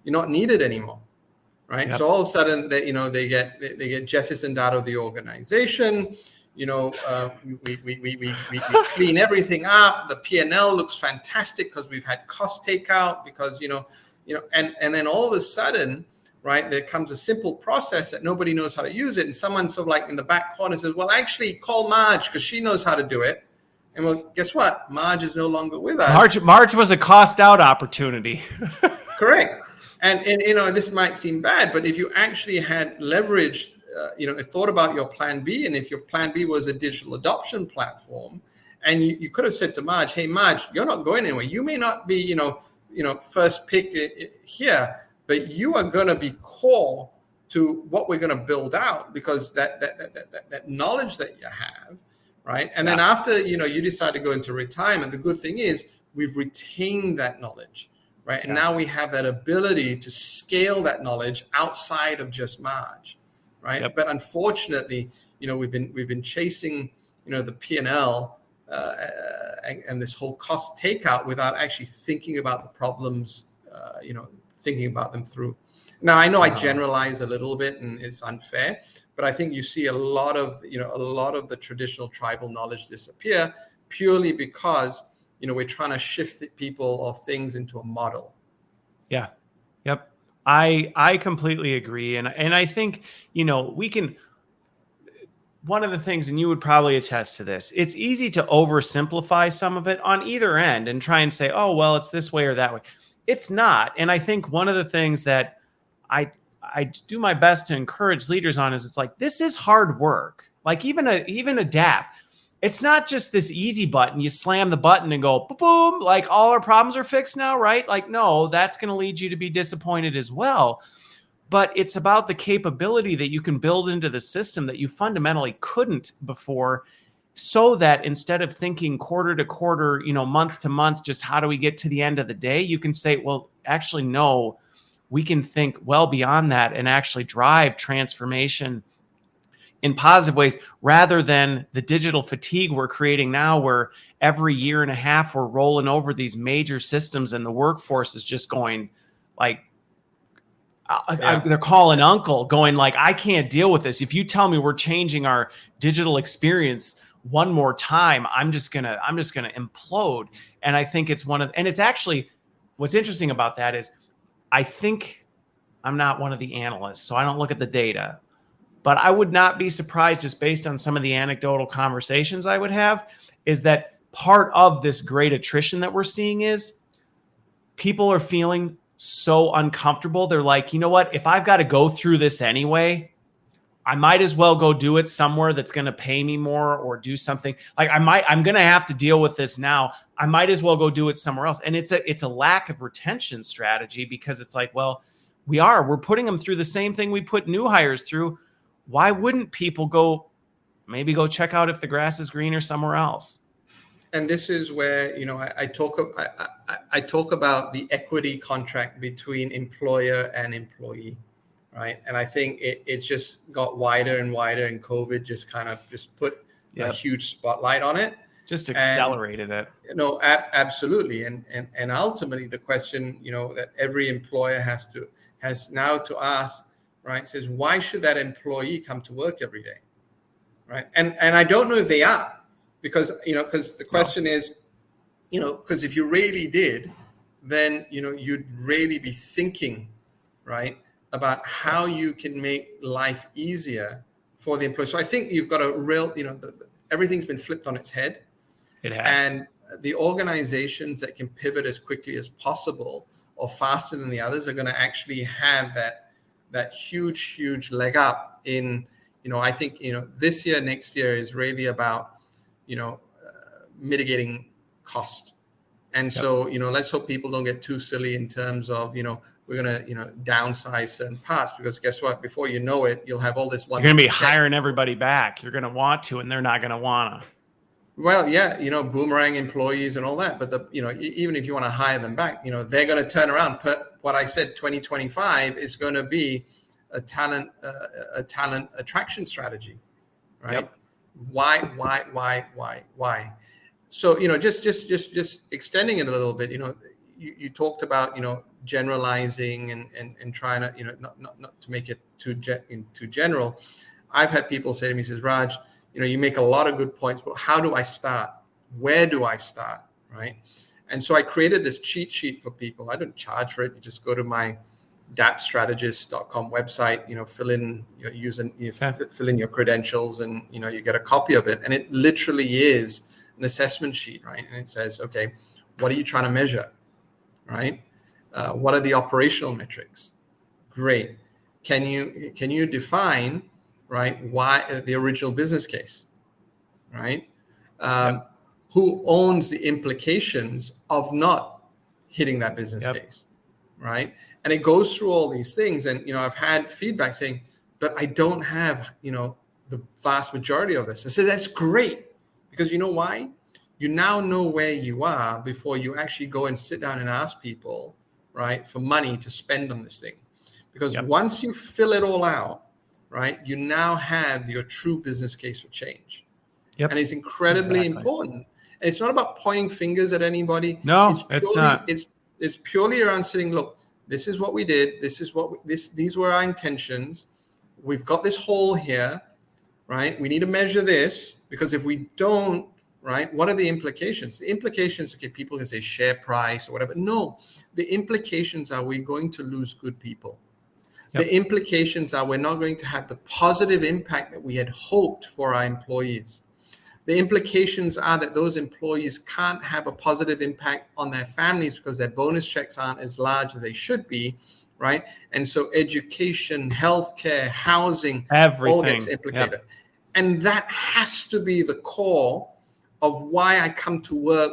You're not needed anymore, right? Yep. So all of a sudden they get jettisoned out of the organization. We clean everything up. The P&L looks fantastic because we've had cost takeout, because and then all of a sudden, right, there comes a simple process that nobody knows how to use it. And someone sort of like in the back corner says, well, actually call Marge because she knows how to do it. And well, guess what? Marge is no longer with us. Marge was a cost out opportunity. Correct. And this might seem bad, but if you actually had leveraged, thought about your plan B, and if your plan B was a digital adoption platform, and you could have said to Marge, hey, Marge, you're not going anywhere. You may not be, first pick here, but you are going to be core to what we're going to build out, because that knowledge that you have, right? And then after, you decide to go into retirement, the good thing is we've retained that knowledge, right? And now we have that ability to scale that knowledge outside of just Marge, right? Yep. But unfortunately, we've been chasing, the P&L and this whole cost takeout without actually thinking about the problems, thinking about them through. Now, I know I generalize a little bit and it's unfair, but I think you see a lot of the traditional tribal knowledge disappear purely because, we're trying to shift people or things into a model. Yeah. Yep. I completely agree. And I think, we can, one of the things, and you would probably attest to this, it's easy to oversimplify some of it on either end and try and say, oh, well, it's this way or that way. It's not. And I think one of the things that I do my best to encourage leaders on is, it's like, this is hard work. Like even a DAP, it's not just this easy button. You slam the button and go, boom, like all our problems are fixed now, right? Like, no, that's going to lead you to be disappointed as well. but it's about the capability that you can build into the system that you fundamentally couldn't before, so that instead of thinking quarter to quarter, month to month, just how do we get to the end of the day, you can say, well, actually, no, we can think well beyond that and actually drive transformation in positive ways, rather than the digital fatigue we're creating now, where every year and a half we're rolling over these major systems and the workforce is just going like, they're calling uncle, going like, I can't deal with this. If you tell me we're changing our digital experience one more time, I'm just gonna implode. And I think it's and it's actually, what's interesting about that is, I think, I'm not one of the analysts, so I don't look at the data, but I would not be surprised, just based on some of the anecdotal conversations I would have, is that part of this great attrition that we're seeing is people are feeling so uncomfortable. They're like, you know what? If I've got to go through this anyway, I might as well go do it somewhere that's going to pay me more, or do something like I'm going to have to deal with this now. I might as well go do it somewhere else. And it's a lack of retention strategy, because it's like, well, we're putting them through the same thing we put new hires through. Why wouldn't people maybe go check out if the grass is greener somewhere else? And this is where, I talk about the equity contract between employer and employee, right? And I think it's just got wider and wider, and COVID just kind of put a huge spotlight on it. Just accelerated it. Absolutely. And ultimately the question, that every employer has now to ask, right, says, why should that employee come to work every day, right? And I don't know if they are, because the question is, because if you really did, then you'd really be thinking, right, about how you can make life easier for the employee. So I think you've got a real, everything's been flipped on its head. It has. And the organizations that can pivot as quickly as possible, or faster than the others, are going to actually have that huge leg up in, I think, this year, next year is really about, mitigating cost. And so, let's hope people don't get too silly in terms of, we're going to, downsize certain parts, because guess what? Before you know it, you'll have all this one. You're going to be hiring everybody back. You're going to want to, and they're not going to want to. Well, yeah, boomerang employees and all that. But even if you want to hire them back, they're going to turn around. But what I said, 2025 is going to be a talent attraction strategy, right? Yep. Why? So just extending it a little bit. You talked about generalizing and trying to not to make it too general. I've had people say to me, says, Raj, you make a lot of good points, but how do I start? Where do I start? Right. And so I created this cheat sheet for people. I don't charge for it. You just go to my dapstrategist.com website, fill in your fill in your credentials, and, you get a copy of it. And it literally is an assessment sheet, right? And it says, okay, what are you trying to measure? Right. What are the operational metrics? Great. Can you define, right, why the original business case, right? Who owns the implications of not hitting that business case, right? And it goes through all these things. And, I've had feedback saying, but I don't have, the vast majority of this. I said, that's great, because you know why? You now know where you are before you actually go and sit down and ask people, right, for money to spend on this thing. Because once you fill it all out, right, you now have your true business case for change. And it's incredibly important. And it's not about pointing fingers at anybody. No, it's not. It's purely around saying, look, this is what we did. This is what these were our intentions. We've got this hole here, right? We need to measure this, because if we don't, right, what are the implications? The implications, okay, people can say share price or whatever. No, the implications are we're going to lose good people. The implications are we're not going to have the positive impact that we had hoped for our employees. The implications are that those employees can't have a positive impact on their families because their bonus checks aren't as large as they should be, right? And so education, healthcare, housing, everything all gets implicated. And that has to be the core of why I come to work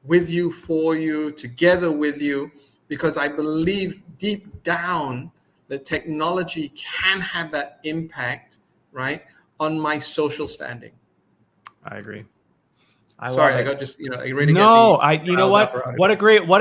with you, for you, together with you, because I believe deep down, that technology can have that impact, right, on my social standing. I agree. Sorry, love I it. got just, it really No, gets me you know riled up what? around What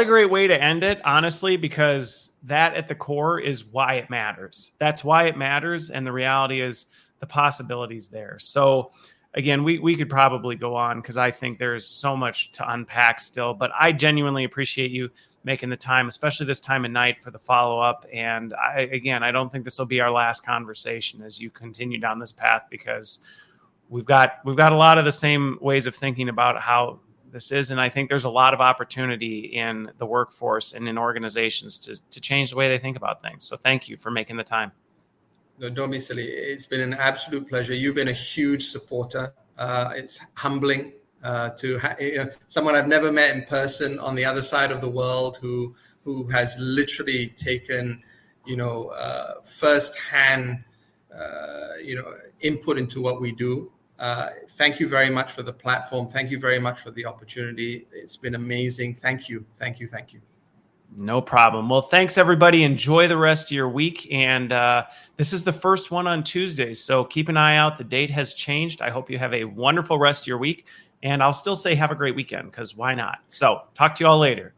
a it. great way to end it, honestly, because that at the core is why it matters. That's why it matters. And the reality is the possibilities there. So again, we could probably go on because I think there's so much to unpack still, but I genuinely appreciate you making the time, especially this time of night for the follow-up. And I don't think this will be our last conversation as you continue down this path, because we've got a lot of the same ways of thinking about how this is. And I think there's a lot of opportunity in the workforce and in organizations to change the way they think about things. So thank you for making the time. No, don't be silly. It's been an absolute pleasure. You've been a huge supporter. It's humbling to someone I've never met in person on the other side of the world who has literally taken, firsthand, input into what we do. Thank you very much for the platform. Thank you very much for the opportunity. It's been amazing. Thank you. Thank you. Thank you. No problem. Well, thanks everybody. Enjoy the rest of your week. And this is the first one on Tuesdays, so keep an eye out. The date has changed. I hope you have a wonderful rest of your week. And I'll still say have a great weekend, because why not? So talk to you all later.